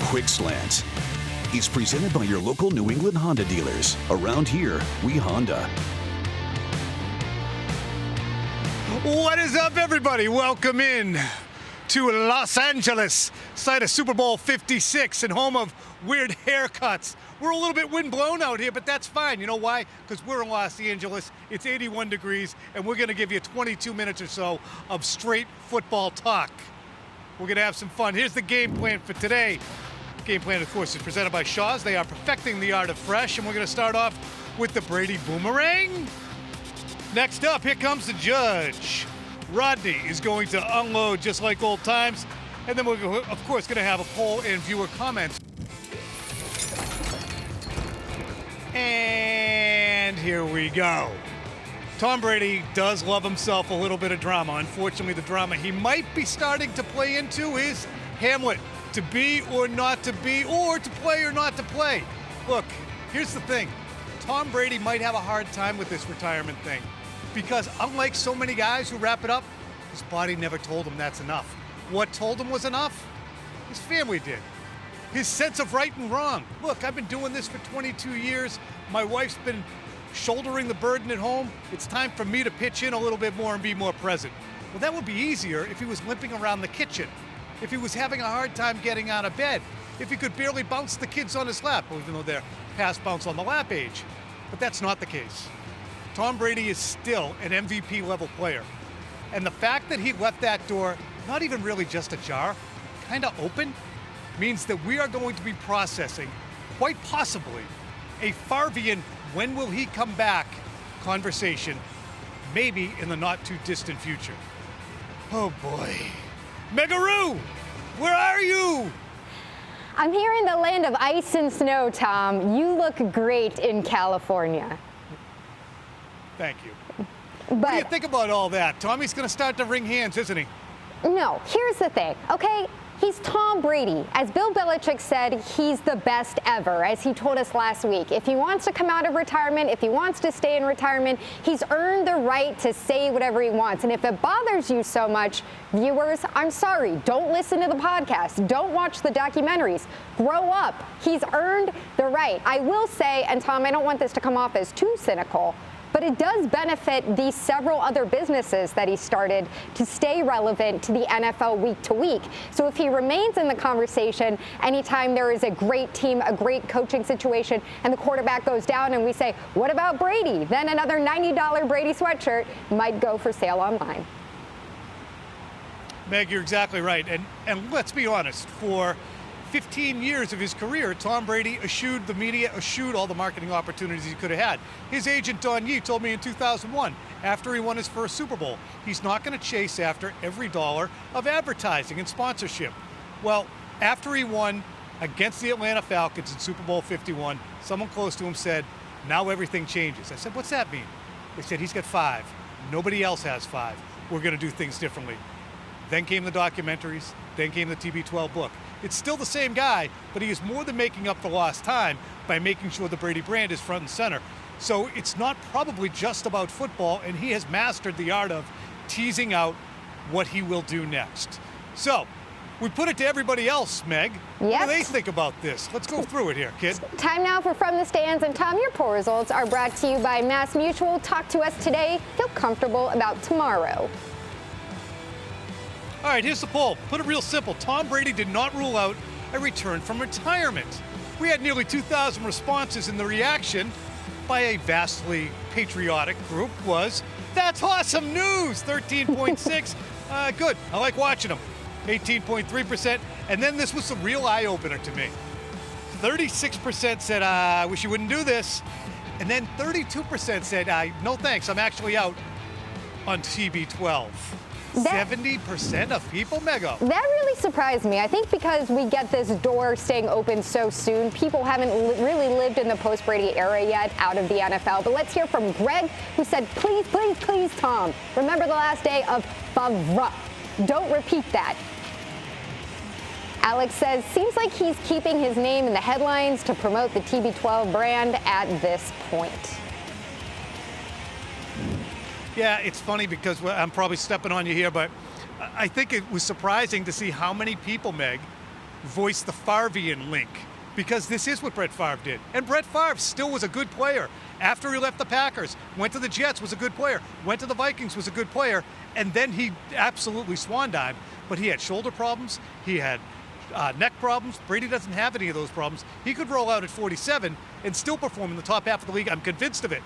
Quick Slants is presented by your local New England Honda dealers. Around here, we Honda. What is up, everybody? Welcome in to Los Angeles, site of Super Bowl 56 and home of weird haircuts. We're a little bit windblown out here, but that's fine. You know why? Because we're in Los Angeles. It's 81 degrees, and we're going to give you 22 minutes or so of straight football talk. We're going to have some fun. Here's the game plan for today. Game plan, of course, is presented by Shaw's. They are perfecting the art of fresh, and we're going to start off with the Brady Boomerang. Next up, here comes the judge. Rodney is going to unload just like old times. And then we're, of course, going to have a poll and viewer comments. And here we go. Tom Brady does love himself a little bit of drama. Unfortunately, the drama he might be starting to play into is Hamlet. To be or not to be, or to play or not to play. Look, here's the thing. Tom Brady might have a hard time with this retirement thing because unlike so many guys who wrap it up, his body never told him that's enough. What told him was enough? His family did. His sense of right and wrong. Look, I've been doing this for 22 years. My wife's been shouldering the burden at home. It's time for me to pitch in a little bit more and be more present. Well, that would be easier if he was limping around the kitchen, if he was having a hard time getting out of bed, if he could barely bounce the kids on his lap, even though they're past bounce on the lap age. But that's not the case. Tom Brady is still an MVP level player. And the fact that he left that door not even really just ajar, kind of open, means that we are going to be processing, quite possibly, a Farvian when will he come back conversation, maybe in the not too distant future. Oh boy. Megaroo, where are you? I'm here in the land of ice and snow, Tom. You look great in California. Thank you. What do you think about all that? Tommy's going to start to wring hands, isn't he? No, here's the thing, okay? He's Tom Brady. As Bill Belichick said, he's the best ever, as he told us last week. If he wants to come out of retirement, if he wants to stay in retirement, he's earned the right to say whatever he wants. And if it bothers you so much, viewers, I'm sorry. Don't listen to the podcast. Don't watch the documentaries. Grow up. He's earned the right. I will say, and Tom, I don't want this to come off as too cynical, but it does benefit these several other businesses that he started to stay relevant to the NFL week to week. So if he remains in the conversation anytime there is a great team, a great coaching situation, and the quarterback goes down and we say, what about Brady? Then another $90 Brady sweatshirt might go for sale online. Meg, you're exactly right. And let's be honest, for 15 years of his career, Tom Brady eschewed the media, eschewed all the marketing opportunities he could have had. His agent, Don Yee, told me in 2001, after he won his first Super Bowl, he's not going to chase after every dollar of advertising and sponsorship. Well, after he won against the Atlanta Falcons in Super Bowl 51, someone close to him said, now everything changes. I said, what's that mean? They said, he's got 5. Nobody else has 5. We're going to do things differently. Then came the documentaries, then came the TB12 book. It's still the same guy, but he is more than making up for lost time by making sure the Brady brand is front and center. So it's not probably just about football, and he has mastered the art of teasing out what he will do next. So we put it to everybody else, Meg. Yep. What do they think about this? Let's go through it here, kid. Time now for From the Stands. And Tom, your poll results are brought to you by Mass Mutual. Talk to us today. Feel comfortable about tomorrow. All right, here's the poll. Put it real simple. Tom Brady did not rule out a return from retirement. We had nearly 2,000 responses, and the reaction by a vastly patriotic group was, that's awesome news, 13.6. Good, I like watching them, 18.3%. And then this was the real eye-opener to me. 36% said, I wish you wouldn't do this. And then 32% said, no thanks, I'm actually out on TB12. 70% of people, Mega. That really surprised me. I think because we get this door staying open so soon, people haven't really lived in the post-Brady era yet out of the NFL. But let's hear from Greg, who said, please, please, please, Tom, remember the last day of Favre. Don't repeat that. Alex says, seems like he's keeping his name in the headlines to promote the TB12 brand at this point. Yeah, it's funny because I'm probably stepping on you here, but I think it was surprising to see how many people, Meg, voice the Favrean link, because this is what Brett Favre did. And Brett Favre still was a good player. After he left the Packers, went to the Jets, was a good player, went to the Vikings, was a good player, and then he absolutely swan-dived. But he had shoulder problems, he had neck problems. Brady doesn't have any of those problems. He could roll out at 47 and still perform in the top half of the league. I'm convinced of it.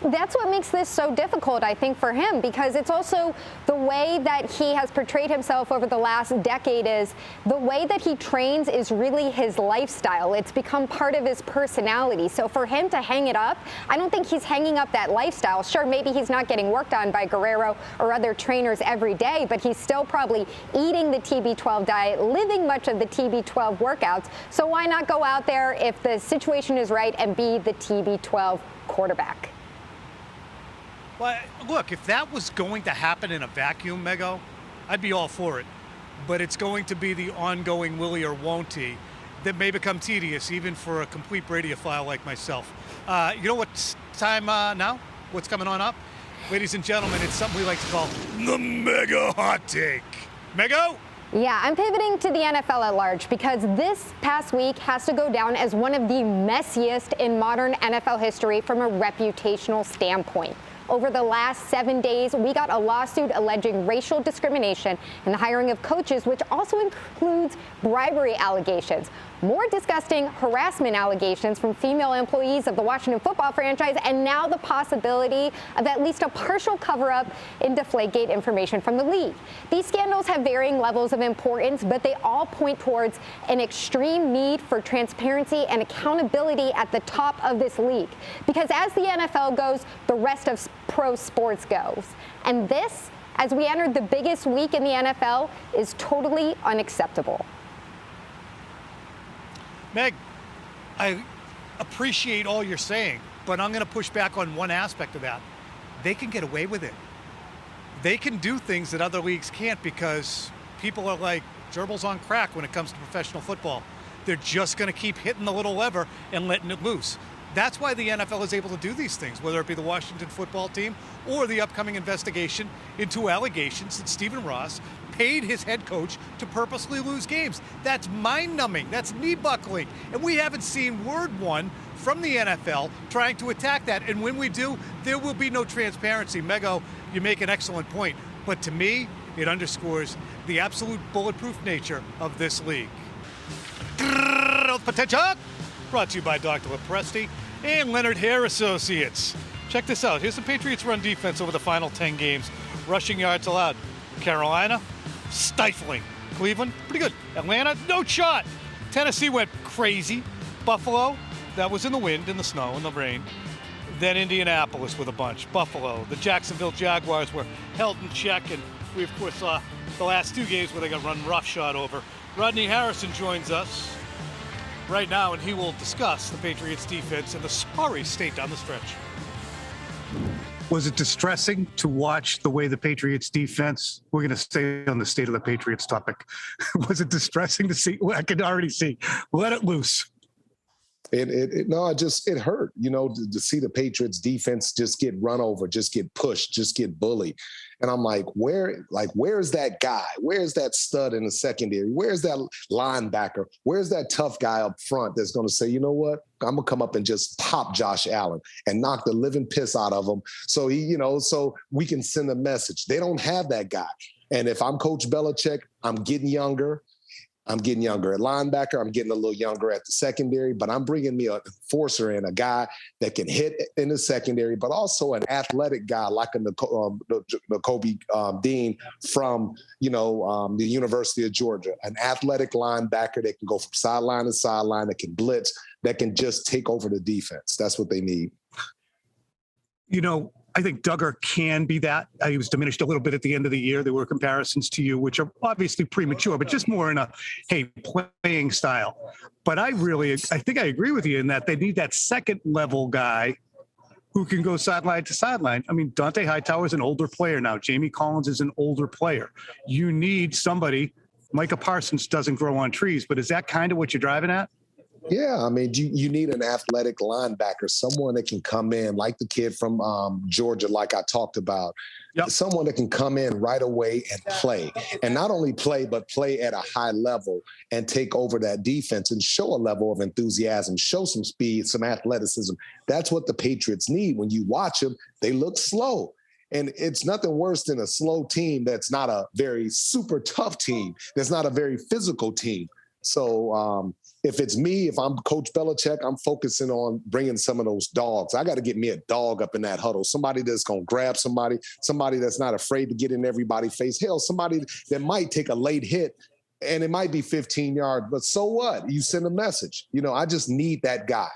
That's what makes this so difficult, I think, for him, because it's also the way that he has portrayed himself over the last decade. Is the way that he trains is really his lifestyle. It's become part of his personality. So for him to hang it up, I don't think he's hanging up that lifestyle. Sure, maybe he's not getting worked on by Guerrero or other trainers every day, but he's still probably eating the TB12 diet, living much of the TB12 workouts. So why not go out there if the situation is right and be the TB12 quarterback? Well, look, if that was going to happen in a vacuum, Mego, I'd be all for it. But it's going to be the ongoing willy or won't he that may become tedious, even for a complete Brady-ophile like myself. You know what's time now? What's coming on up? Ladies and gentlemen, it's something we like to call the Mega Hot Take. Mego? Yeah, I'm pivoting to the NFL at large because this past week has to go down as one of the messiest in modern NFL history from a reputational standpoint. Over the last 7 days, we got a lawsuit alleging racial discrimination in the hiring of coaches, which also includes bribery allegations. More disgusting harassment allegations from female employees of the Washington football franchise, and now the possibility of at least a partial cover-up in Deflategate information from the league. These scandals have varying levels of importance, but they all point towards an extreme need for transparency and accountability at the top of this league. Because as the NFL goes, the rest of pro sports goes. And this, as we enter the biggest week in the NFL, is totally unacceptable. Meg, I appreciate all you're saying, but I'm going to push back on one aspect of that. They can get away with it. They can do things that other leagues can't because people are like gerbils on crack when it comes to professional football. They're just going to keep hitting the little lever and letting it loose. That's why the NFL is able to do these things, whether it be the Washington football team or the upcoming investigation into allegations that Stephen Ross paid his head coach to purposely lose games. That's mind-numbing. That's knee-buckling. And we haven't seen word one from the NFL trying to attack that. And when we do, there will be no transparency. Mego, you make an excellent point. But to me, it underscores the absolute bulletproof nature of this league. Potential! Brought to you by Dr. Lepresti and Leonard Hair Associates. Check this out. Here's the Patriots' run defense over the final 10 games. Rushing yards allowed. Carolina, stifling. Cleveland, pretty good. Atlanta, no shot. Tennessee went crazy. Buffalo, that was in the wind, in the snow, in the rain. Then Indianapolis with a bunch. Buffalo, the Jacksonville Jaguars were held in check, and we, of course, saw the last two games where they got run roughshod over. Rodney Harrison joins us right now, and he will discuss the Patriots defense and the sorry state down the stretch. Was it distressing to watch the way the Patriots defense, we're going to stay on the state of the Patriots topic. Was it distressing to see? Well, I could already see. Let it loose. It hurt, to see the Patriots defense just get run over, just get pushed, just get bullied. And I'm like, where's that guy? Where's that stud in the secondary? Where's that linebacker? Where's that tough guy up front that's going to say, you know what? I'm going to come up and just pop Josh Allen and knock the living piss out of him. So so we can send a message. They don't have that guy. And if I'm Coach Belichick, I'm getting younger. At linebacker. I'm getting a little younger at the secondary, but I'm bringing me an enforcer in, a guy that can hit in the secondary, but also an athletic guy like a Nakobe Dean from, the University of Georgia, an athletic linebacker that can go from sideline to sideline, that can blitz, that can just take over the defense. That's what they need. I think Duggar can be that. He was diminished a little bit at the end of the year. There were comparisons to you, which are obviously premature, but just more in a, playing style. But I think I agree with you in that they need that second level guy who can go sideline to sideline. I mean, Dante Hightower is an older player now. Jamie Collins is an older player. You need somebody. Micah Parsons doesn't grow on trees, but is that kind of what you're driving at? Yeah, I mean, you need an athletic linebacker, someone that can come in, like the kid from Georgia, like I talked about, someone that can come in right away and play. And not only play, but play at a high level and take over that defense and show a level of enthusiasm, show some speed, some athleticism. That's what the Patriots need. When you watch them, they look slow. And it's nothing worse than a slow team that's not a very super tough team, that's not a very physical team. So if it's me, if I'm Coach Belichick, I'm focusing on bringing some of those dogs. I got to get me a dog up in that huddle, somebody that's going to grab somebody that's not afraid to get in everybody's face. Hell, somebody that might take a late hit and it might be 15 yards, but so what? You send a message. I just need that guy.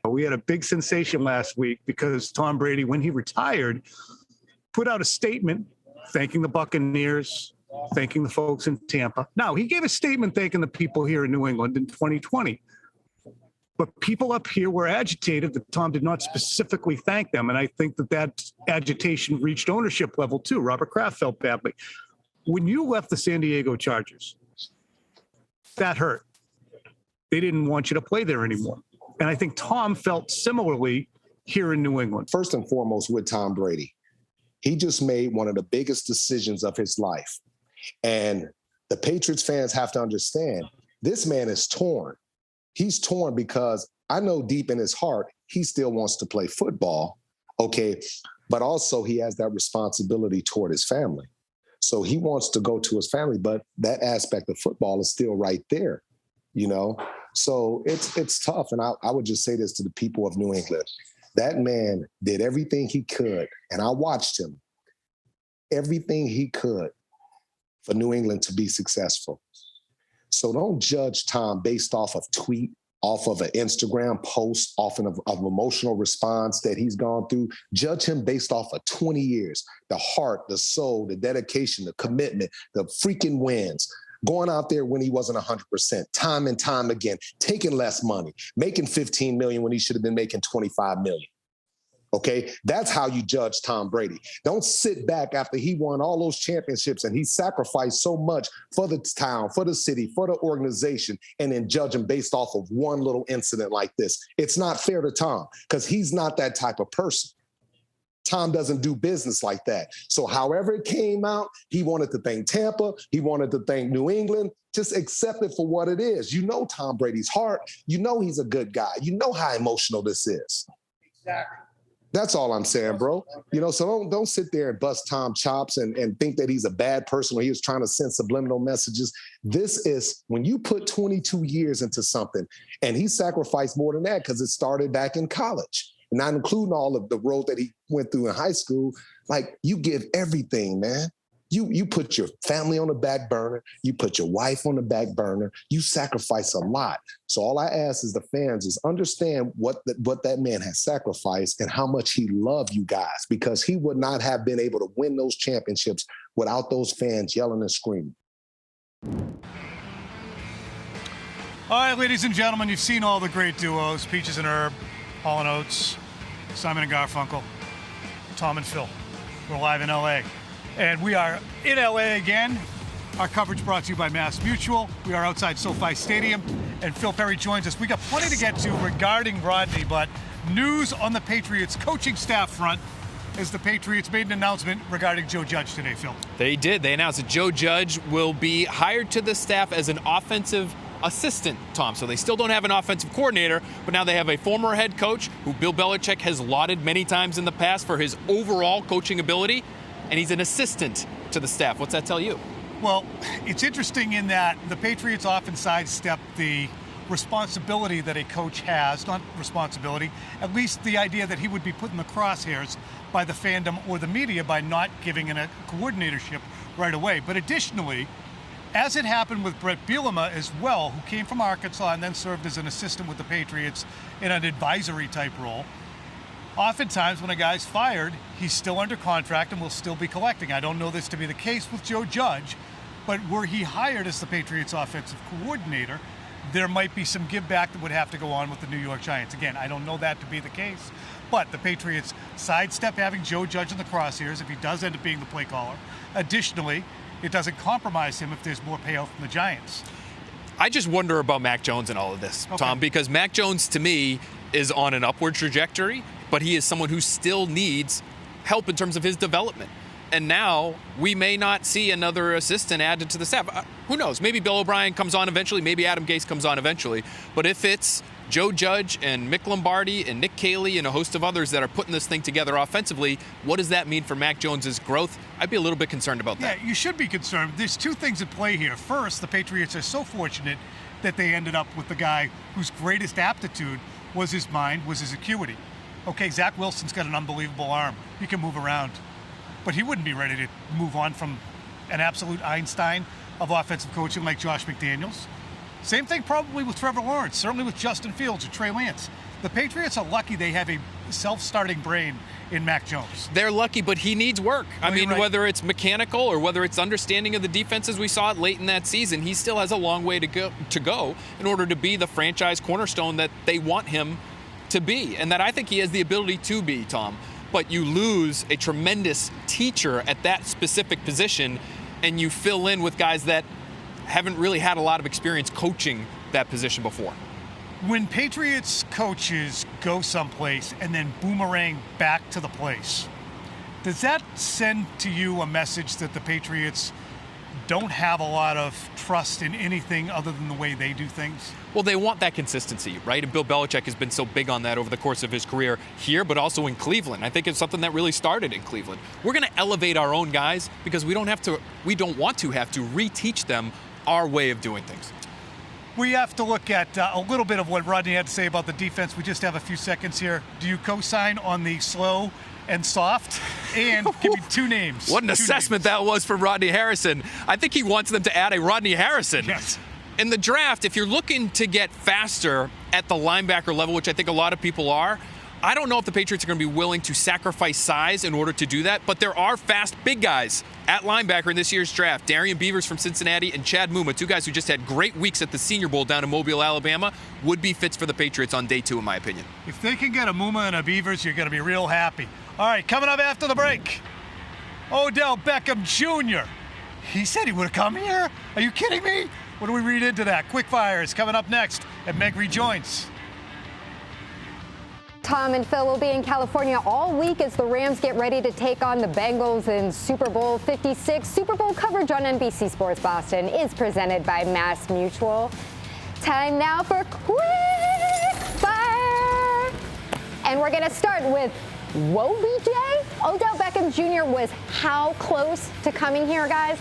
We had a big sensation last week because Tom Brady, when he retired, put out a statement thanking the Buccaneers, thanking the folks in Tampa. Now, he gave a statement thanking the people here in New England in 2020. But people up here were agitated that Tom did not specifically thank them. And I think that agitation reached ownership level too. Robert Kraft felt badly. When you left the San Diego Chargers, that hurt. They didn't want you to play there anymore. And I think Tom felt similarly here in New England. First and foremost with Tom Brady, he just made one of the biggest decisions of his life. And the Patriots fans have to understand, this man is torn. He's torn because I know deep in his heart, he still wants to play football, okay? But also he has that responsibility toward his family. So he wants to go to his family, but that aspect of football is still right there, So it's tough. And I would just say this to the people of New England. That man did everything he could, and I watched him, everything he could for New England to be successful. So don't judge Tom based off of tweet, off of an Instagram post, off of emotional response that he's gone through. Judge him based off of 20 years, the heart, the soul, the dedication, the commitment, the freaking wins. Going out there when he wasn't 100%, time and time again, taking less money, making $15 million when he should have been making $25 million. Okay, that's how you judge Tom Brady. Don't sit back after he won all those championships and he sacrificed so much for the town, for the city, for the organization, and then judge him based off of one little incident like this. It's not fair to Tom because he's not that type of person. Tom doesn't do business like that. So however it came out, he wanted to thank Tampa. He wanted to thank New England. Just accept it for what it is. Tom Brady's heart. He's a good guy. How emotional this is. Exactly. That's all I'm saying, bro. So don't sit there and bust Tom chops and think that he's a bad person or he was trying to send subliminal messages. This is when you put 22 years into something, and he sacrificed more than that because it started back in college. Not including all of the road that he went through in high school. Like, you give everything, man. You put your family on the back burner. You put your wife on the back burner. You sacrifice a lot. So all I ask is the fans is understand what that man has sacrificed and how much he loved you guys, because he would not have been able to win those championships without those fans yelling and screaming. All right, ladies and gentlemen, you've seen all the great duos, Peaches and Herb, Hall & Oates, Simon and Garfunkel, Tom and Phil. We're live in LA. And we are in LA again. Our coverage brought to you by Mass Mutual. We are outside SoFi Stadium, and Phil Perry joins us. We got plenty to get to regarding Rodney, but news on the Patriots coaching staff front as the Patriots made an announcement regarding Joe Judge today, Phil. They did. They announced that Joe Judge will be hired to the staff as an offensive assistant, Tom. So they still don't have an offensive coordinator, but now they have a former head coach who Bill Belichick has lauded many times in the past for his overall coaching ability, and he's an assistant to the staff. What's that tell you? Well, it's interesting in that the Patriots often sidestep the responsibility that a coach has, not responsibility, at least the idea that he would be put in the crosshairs by the fandom or the media by not giving a coordinatorship right away. But additionally, as it happened with Brett Bielema as well, who came from Arkansas and then served as an assistant with the Patriots in an advisory type role, oftentimes when a guy's fired, he's still under contract and will still be collecting. I don't know this to be the case with Joe Judge, but were he hired as the Patriots offensive coordinator, there might be some give back that would have to go on with the New York Giants. Again, I don't know that to be the case, but the Patriots sidestep having Joe Judge in the crosshairs if he does end up being the play caller. Additionally, it doesn't compromise him if there's more payout from the Giants. I just wonder about Mac Jones and all of this, Okay. Tom, because Mac Jones, to me, is on an upward trajectory, but he is someone who still needs help in terms of his development. And now we may not see another assistant added to the staff. Who knows? Maybe Bill O'Brien comes on eventually. Maybe Adam Gase comes on eventually. But if it's Joe Judge and Mick Lombardi and Nick Caley and a host of others that are putting this thing together offensively, what does that mean for Mac Jones's growth? I'd be a little bit concerned about that. Yeah, you should be concerned. There's two things at play here. First, the Patriots are so fortunate that they ended up with the guy whose greatest aptitude was his mind, was his acuity. Okay, Zach Wilson's got an unbelievable arm. He can move around. But he wouldn't be ready to move on from an absolute Einstein of offensive coaching like Josh McDaniels. Same thing probably with Trevor Lawrence, certainly with Justin Fields or Trey Lance. The Patriots are lucky they have a self-starting brain in Mac Jones. They're lucky, but he needs work. I mean, right. Whether it's mechanical or whether it's understanding of the defense as we saw it late in that season, he still has a long way to go in order to be the franchise cornerstone that they want him to be, and that I think he has the ability to be, Tom. But you lose a tremendous teacher at that specific position, and you fill in with guys that haven't really had a lot of experience coaching that position before. When Patriots coaches go someplace and then boomerang back to the place, does that send to you a message that the Patriots don't have a lot of trust in anything other than the way they do things? Well, they want that consistency, right? And Bill Belichick has been so big on that over the course of his career here, but also in Cleveland. I think it's something that really started in Cleveland. We're going to elevate our own guys because we don't want to have to reteach them our way of doing things. We have to look at a little bit of what Rodney had to say about the defense. We just have a few seconds here. Do you co-sign on the slow and soft? And give me two names. What an assessment that was for Rodney Harrison. I think he wants them to add a Rodney Harrison. Yes. In the draft, if you're looking to get faster at the linebacker level, which I think a lot of people are, I don't know if the Patriots are going to be willing to sacrifice size in order to do that, but there are fast big guys at linebacker in this year's draft. Darian Beavers from Cincinnati and Chad Muma, two guys who just had great weeks at the Senior Bowl down in Mobile, Alabama, would be fits for the Patriots on day 2, in my opinion. If they can get a Muma and a Beavers, you're going to be real happy. All right, coming up after the break, Odell Beckham Jr. He said he would have come here? Are you kidding me? What do we read into that? Quickfire is coming up next, and Meg rejoins. Tom and Phil will be in California all week as the Rams get ready to take on the Bengals in Super Bowl 56. Super Bowl coverage on NBC Sports Boston is presented by Mass Mutual. Time now for Quickfire. And we're going to start with, whoa, BJ? Odell Beckham Jr. was how close to coming here, guys?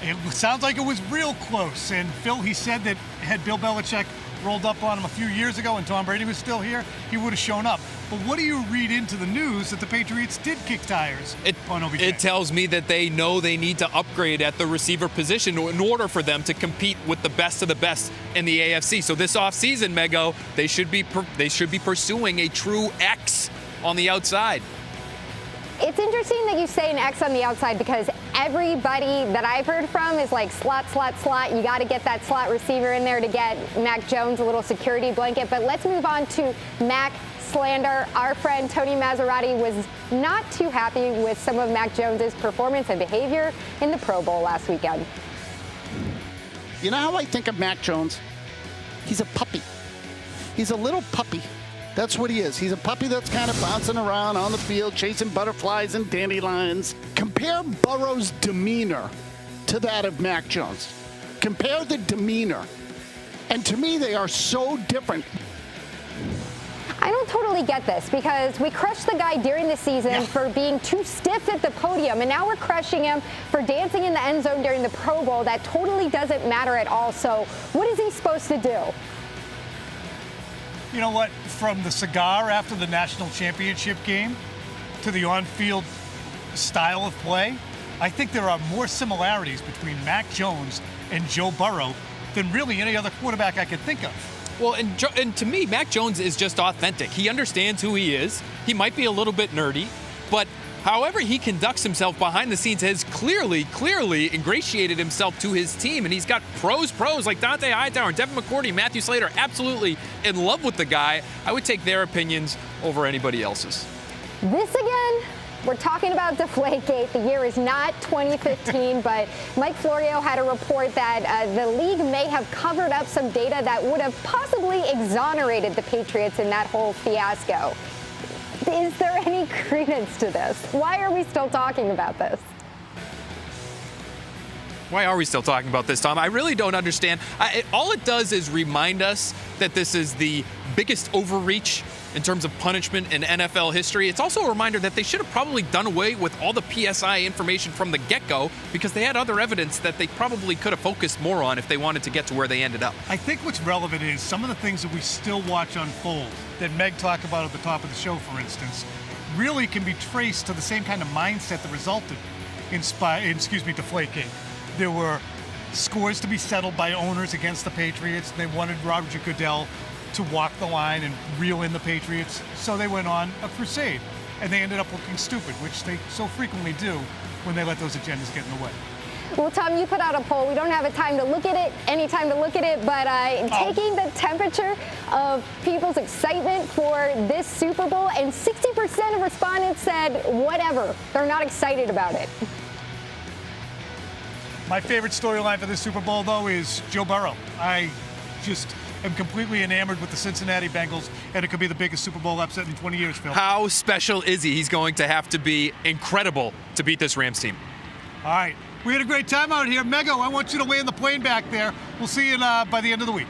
It sounds like it was real close. And Phil, he said that had Bill Belichick rolled up on him a few years ago and Tom Brady was still here, he would have shown up. But what do you read into the news that the Patriots did kick tires on OBJ? It tells me that they know they need to upgrade at the receiver position in order for them to compete with the best of the best in the AFC. So this offseason, Mego, they should be pursuing a true X on the outside. It's interesting that you say an X on the outside because everybody that I've heard from is like slot, slot, slot. You got to get that slot receiver in there to get Mac Jones a little security blanket. But let's move on to Mac slander. Our friend Tony Maserati was not too happy with some of Mac Jones's performance and behavior in the Pro Bowl last weekend. You know how I think of Mac Jones? He's a puppy. He's a little puppy. That's what he is. He's a puppy that's kind of bouncing around on the field, chasing butterflies and dandelions. Compare Burrow's demeanor to that of Mac Jones. Compare the demeanor. And to me, they are so different. I don't totally get this because we crushed the guy during the season for being too stiff at the podium, and now we're crushing him for dancing in the end zone during the Pro Bowl. That totally doesn't matter at all. So what is he supposed to do? You know what? From the cigar after the national championship game to the on-field style of play, I think there are more similarities between Mac Jones and Joe Burrow than really any other quarterback I could think of. Well, and to me, Mac Jones is just authentic. He understands who he is. He might be a little bit nerdy, but however he conducts himself behind the scenes has clearly ingratiated himself to his team. And he's got pros like Dante Hightower and Devin McCourty, Matthew Slater, absolutely in love with the guy. I would take their opinions over anybody else's. This again? we're talking about Deflategate. The year is not 2015, but Mike Florio had a report that the league may have covered up some data that would have possibly exonerated the Patriots in that whole fiasco. Is there any credence to this? Why are we still talking about this? Why are we still talking about this, Tom? I really don't understand. All it does is remind us that this is the biggest overreach in terms of punishment in NFL history. It's also a reminder that they should have probably done away with all the PSI information from the get-go because they had other evidence that they probably could have focused more on if they wanted to get to where they ended up. I think what's relevant is some of the things that we still watch unfold, that Meg talked about at the top of the show, for instance, really can be traced to the same kind of mindset that resulted in Deflategate. There were scores to be settled by owners against the Patriots. They wanted Roger Goodell to walk the line and reel in the Patriots, so they went on a crusade. And they ended up looking stupid, which they so frequently do when they let those agendas get in the way. Well, Tom, you put out a poll. We don't have any time to look at it, but taking the temperature of people's excitement for this Super Bowl, and 60% of respondents said whatever. They're not excited about it. My favorite storyline for this Super Bowl, though, is Joe Burrow. I just am completely enamored with the Cincinnati Bengals, and it could be the biggest Super Bowl upset in 20 years, Phil. How special is he? He's going to have to be incredible to beat this Rams team. All right. We had a great time out here. Mego, I want you to land the plane back there. We'll see you by the end of the week.